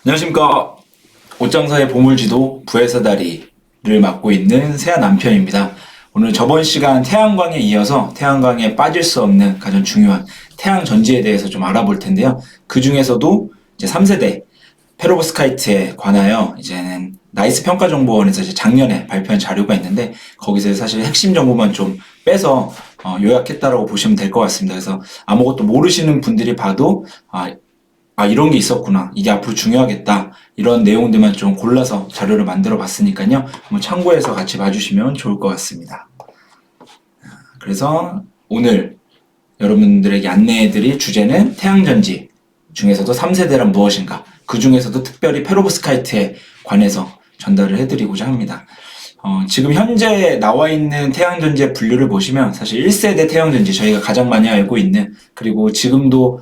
안녕하십니까. 옷장사의 보물지도 부회사다리를 맡고 있는 세아 남편입니다. 오늘 저번 시간 태양광에 이어서 태양광에 빠질 수 없는 가장 중요한 태양 전지에 대해서 좀 알아볼 텐데요. 그 중에서도 이제 3세대 페로브스카이트에 관하여 이제는 나이스 평가정보원에서 이제 작년에 발표한 자료가 있는데 거기서 사실 핵심 정보만 좀 빼서 요약했다라고 보시면 될 것 같습니다. 그래서 아무것도 모르시는 분들이 봐도 이런 게 있었구나. 이게 앞으로 중요하겠다. 이런 내용들만 좀 골라서 자료를 만들어 봤으니까요. 한번 참고해서 같이 봐주시면 좋을 것 같습니다. 그래서 오늘 여러분들에게 안내해드릴 주제는 태양전지 중에서도 3세대란 무엇인가. 그 중에서도 특별히 페로브스카이트에 관해서 전달을 해드리고자 합니다. 지금 현재 나와 있는 태양전지의 분류를 보시면 사실 1세대 태양전지 저희가 가장 많이 알고 있는, 그리고 지금도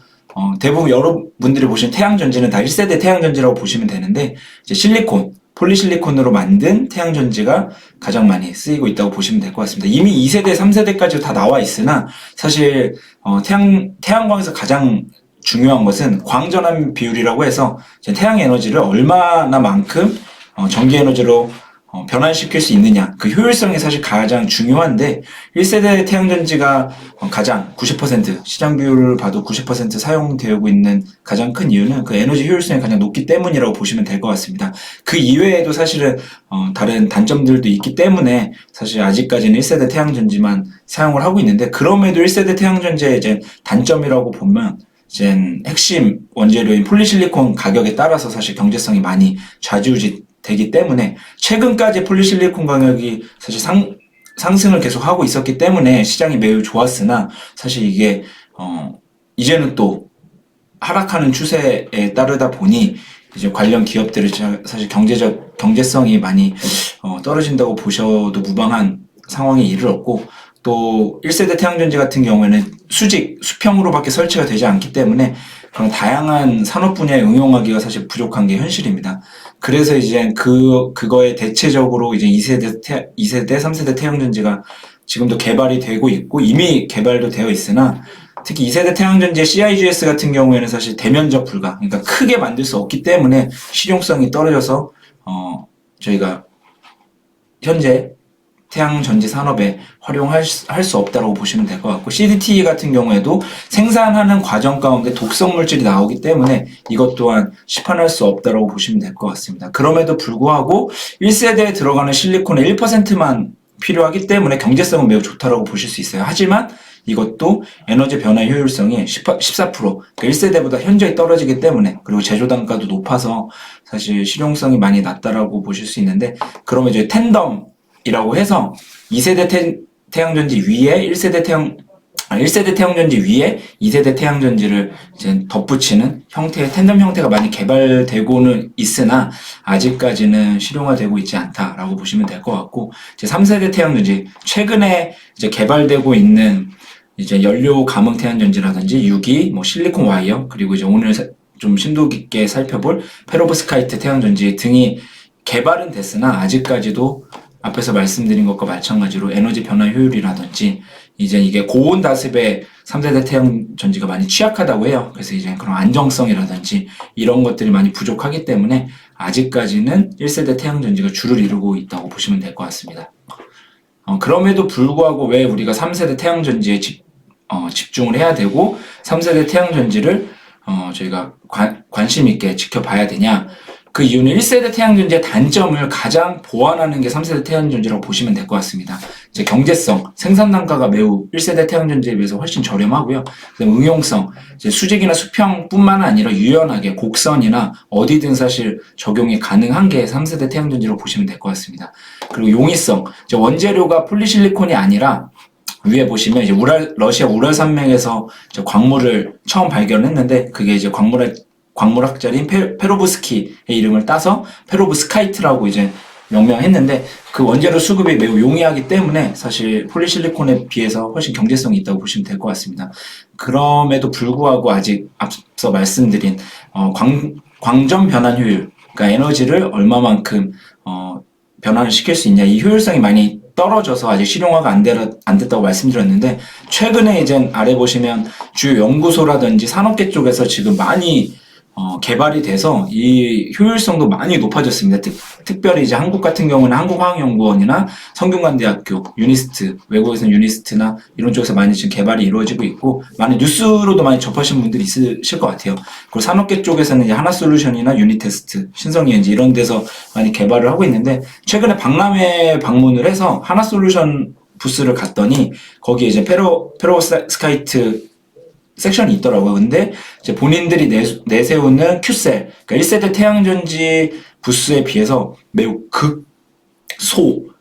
대부분 여러분들이 보시는 태양전지는 다 1세대 태양전지라고 보시면 되는데, 이제 실리콘, 폴리실리콘으로 만든 태양전지가 가장 많이 쓰이고 있다고 보시면 될 것 같습니다. 이미 2세대, 3세대까지 다 나와 있으나, 사실, 태양광에서 가장 중요한 것은 광전환 비율이라고 해서, 태양 에너지를 얼마나만큼, 전기 에너지로 변환시킬 수 있느냐, 그 효율성이 사실 가장 중요한데 1세대 태양전지가 가장 90% 시장 비율을 봐도 90% 사용되고 있는 가장 큰 이유는 그 에너지 효율성이 가장 높기 때문이라고 보시면 될 것 같습니다. 그 이외에도 사실은 다른 단점들도 있기 때문에 사실 아직까지는 1세대 태양전지만 사용을 하고 있는데, 그럼에도 1세대 태양전지의 이제 단점이라고 보면 이제 핵심 원재료인 폴리실리콘 가격에 따라서 사실 경제성이 많이 좌지우지 되기 때문에, 최근까지 폴리실리콘 가격이 사실 상승을 계속 하고 있었기 때문에 시장이 매우 좋았으나, 사실 이게 이제는 또 하락하는 추세에 따르다 보니 이제 관련 기업들이 사실 경제성이 많이 떨어진다고 보셔도 무방한 상황에 이르렀고, 또 1세대 태양전지 같은 경우에는 수평으로밖에 설치가 되지 않기 때문에 그런 다양한 산업 분야에 응용하기가 사실 부족한 게 현실입니다. 그래서 이제 그거에 대체적으로 이제 2세대, 3세대 태양전지가 지금도 개발이 되고 있고 이미 개발도 되어 있으나, 특히 2세대 태양전지의 CIGS 같은 경우에는 사실 대면적 불가, 그러니까 크게 만들 수 없기 때문에 실용성이 떨어져서 저희가 현재 태양전지 산업에 활용할 수 없다고 보시면 될 것 같고, CDT 같은 경우에도 생산하는 과정 가운데 독성 물질이 나오기 때문에 이것 또한 시판할 수 없다고 보시면 될 것 같습니다. 그럼에도 불구하고 1세대에 들어가는 실리콘의 1%만 필요하기 때문에 경제성은 매우 좋다고 보실 수 있어요. 하지만 이것도 에너지 변화 효율성이 14%, 그러니까 1세대보다 현저히 떨어지기 때문에, 그리고 제조 단가도 높아서 사실 실용성이 많이 낮다라고 보실 수 있는데, 그러면 이제 텐덤이라고 해서 2세대 태양전지 위에 1세대 태양전지 위에 2세대 태양전지를 이제 덧붙이는 형태의 텐덤 형태가 많이 개발되고는 있으나 아직까지는 실용화되고 있지 않다라고 보시면 될 것 같고, 이제 3세대 태양전지 최근에 이제 개발되고 있는 이제 연료 감응 태양전지라든지 유기, 실리콘 와이어, 그리고 이제 오늘 좀 심도 깊게 살펴볼 페로브스카이트 태양전지 등이 개발은 됐으나 아직까지도 앞에서 말씀드린 것과 마찬가지로 에너지 변화 효율이라든지 이제 이게 고온 다습에 3세대 태양전지가 많이 취약하다고 해요. 그래서 이제 그런 안정성이라든지 이런 것들이 많이 부족하기 때문에 아직까지는 1세대 태양전지가 주를 이루고 있다고 보시면 될 것 같습니다. 그럼에도 불구하고 왜 우리가 3세대 태양전지에 집중을 해야 되고 3세대 태양전지를 저희가 관심 있게 지켜봐야 되냐? 그 이유는 1세대 태양전지의 단점을 가장 보완하는 게 3세대 태양전지라고 보시면 될 것 같습니다. 이제 경제성, 생산 단가가 매우 1세대 태양전지에 비해서 훨씬 저렴하고요. 그다음 응용성, 이제 수직이나 수평뿐만 아니라 유연하게 곡선이나 어디든 사실 적용이 가능한 게 3세대 태양전지라고 보시면 될 것 같습니다. 그리고 용이성, 이제 원재료가 폴리실리콘이 아니라 위에 보시면 이제 러시아 우랄 산맥에서 광물을 처음 발견했는데, 그게 이제 광물학자인 페로브스키의 이름을 따서 페로브스카이트라고 이제 명명했는데, 그 원재료 수급이 매우 용이하기 때문에 사실 폴리실리콘에 비해서 훨씬 경제성이 있다고 보시면 될 것 같습니다. 그럼에도 불구하고 아직 앞서 말씀드린 광전 변환 효율, 그러니까 에너지를 얼마만큼 변환을 시킬 수 있냐, 이 효율성이 많이 떨어져서 아직 실용화가 안 됐다고 말씀드렸는데, 최근에 이제 아래 보시면 주요 연구소라든지 산업계 쪽에서 지금 많이 개발이 돼서 이 효율성도 많이 높아졌습니다. 특별히 이제 한국 같은 경우는 한국화학연구원이나 성균관대학교, 유니스트, 외국에서는 유니스트나 이런 쪽에서 많이 지금 개발이 이루어지고 있고, 많은 뉴스로도 많이 접하신 분들이 있으실 것 같아요. 그리고 산업계 쪽에서는 이제 하나솔루션이나 유니테스트, 신성이엔지 이런 데서 많이 개발을 하고 있는데, 최근에 박람회 방문을 해서 하나솔루션 부스를 갔더니 거기에 이제 페로스카이트 섹션이 있더라고요. 근데 이제 본인들이 내세우는 큐셀, 그러니까 1세대 태양전지 부스에 비해서 매우 그러니까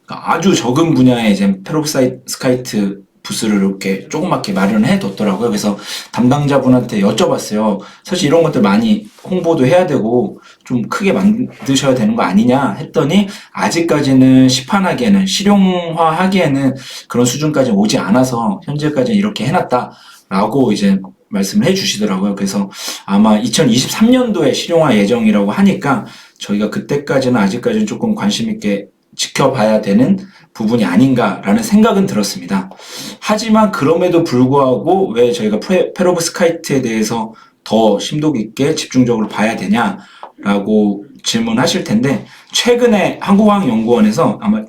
아주 적은 분야의 이제 페로브스카이트 부스를 이렇게 조그맣게 마련해 뒀더라고요. 그래서 담당자분한테 여쭤봤어요. 사실 이런 것들 많이 홍보도 해야 되고 좀 크게 만드셔야 되는 거 아니냐 했더니, 아직까지는 시판하기에는, 실용화하기에는 그런 수준까지 오지 않아서 현재까지 이렇게 해놨다 라고 이제 말씀을 해 주시더라고요. 그래서 아마 2023년도에 실용화 예정이라고 하니까 저희가 그때까지는, 아직까지는 조금 관심 있게 지켜봐야 되는 부분이 아닌가라는 생각은 들었습니다. 하지만 그럼에도 불구하고 왜 저희가 페로브스카이트에 대해서 더 심도 깊게 집중적으로 봐야 되냐라고 질문하실 텐데, 최근에 한국화학연구원에서 아마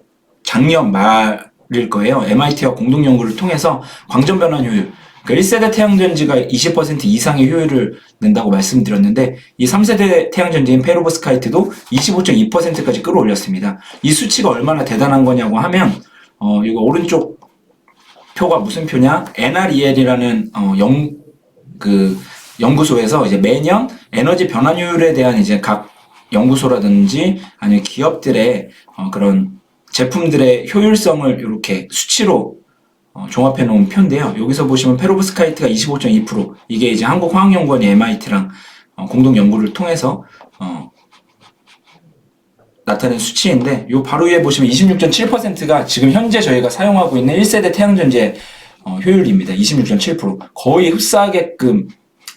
작년 말일 거예요. MIT와 공동 연구를 통해서 광전 변환 효율, 그러니까 1세대 태양전지가 20% 이상의 효율을 낸다고 말씀드렸는데, 이 3세대 태양전지인 페로브스카이트도 25.2%까지 끌어올렸습니다. 이 수치가 얼마나 대단한 거냐고 하면, 이거 오른쪽 표가 무슨 표냐? NREL이라는 연구소에서 이제 매년 에너지 변환 효율에 대한 이제 각 연구소라든지 아니면 기업들의 그런 제품들의 효율성을 이렇게 수치로 종합해 놓은 표인데요. 여기서 보시면 페로브스카이트가 25.2%, 이게 이제 한국화학연구원이 MIT랑 공동 연구를 통해서 나타낸 수치인데, 요 바로 위에 보시면 26.7%가 지금 현재 저희가 사용하고 있는 1세대 태양전지의 효율입니다. 26.7%. 거의 흡사하게끔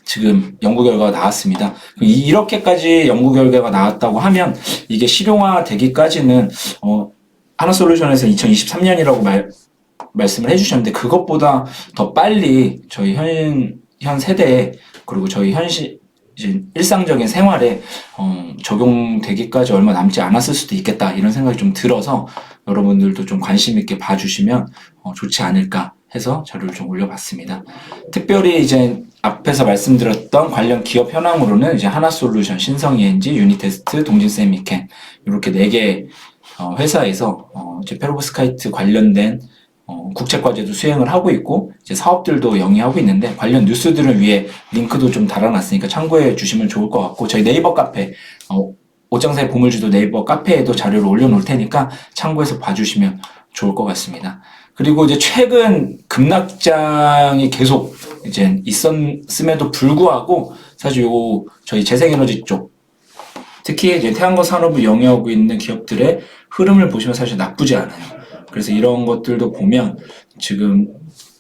지금 연구 결과가 나왔습니다. 이렇게까지 연구 결과가 나왔다고 하면 이게 실용화 되기까지는 하나솔루션에서 2023년이라고 말씀을 해주셨는데, 그것보다 더 빨리 저희 현 세대에, 그리고 저희 일상적인 생활에 적용되기까지 얼마 남지 않았을 수도 있겠다, 이런 생각이 좀 들어서 여러분들도 좀 관심 있게 봐주시면 좋지 않을까 해서 자료를 좀 올려봤습니다. 특별히 이제 앞에서 말씀드렸던 관련 기업 현황으로는 이제 하나솔루션, 신성이엔지, 유니테스트, 동진세미캔 이렇게 4개 회사에서 이제 페로브스카이트 관련된 국책과제도 수행을 하고 있고, 이제 사업들도 영위하고 있는데, 관련 뉴스들을 위해 링크도 좀 달아놨으니까 참고해 주시면 좋을 것 같고, 저희 네이버 카페, 옷장사의 보물주도 네이버 카페에도 자료를 올려놓을 테니까 참고해서 봐주시면 좋을 것 같습니다. 그리고 이제 최근 급락장이 계속 이제 있었음에도 불구하고, 사실 요 저희 재생에너지 쪽, 특히 이제 태양광 산업을 영위하고 있는 기업들의 흐름을 보시면 사실 나쁘지 않아요. 그래서 이런 것들도 보면 지금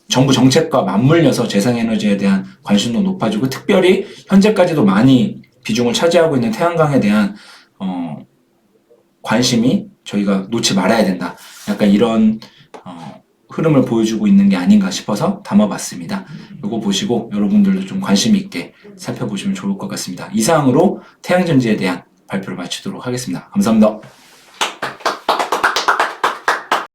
정부 정책과 맞물려서 재생에너지에 대한 관심도 높아지고, 특별히 현재까지도 많이 비중을 차지하고 있는 태양광에 대한 관심이 저희가 놓지 말아야 된다, 약간 이런 흐름을 보여주고 있는 게 아닌가 싶어서 담아봤습니다. 이거 보시고 여러분들도 좀 관심 있게 살펴보시면 좋을 것 같습니다. 이상으로 태양전지에 대한 발표를 마치도록 하겠습니다. 감사합니다.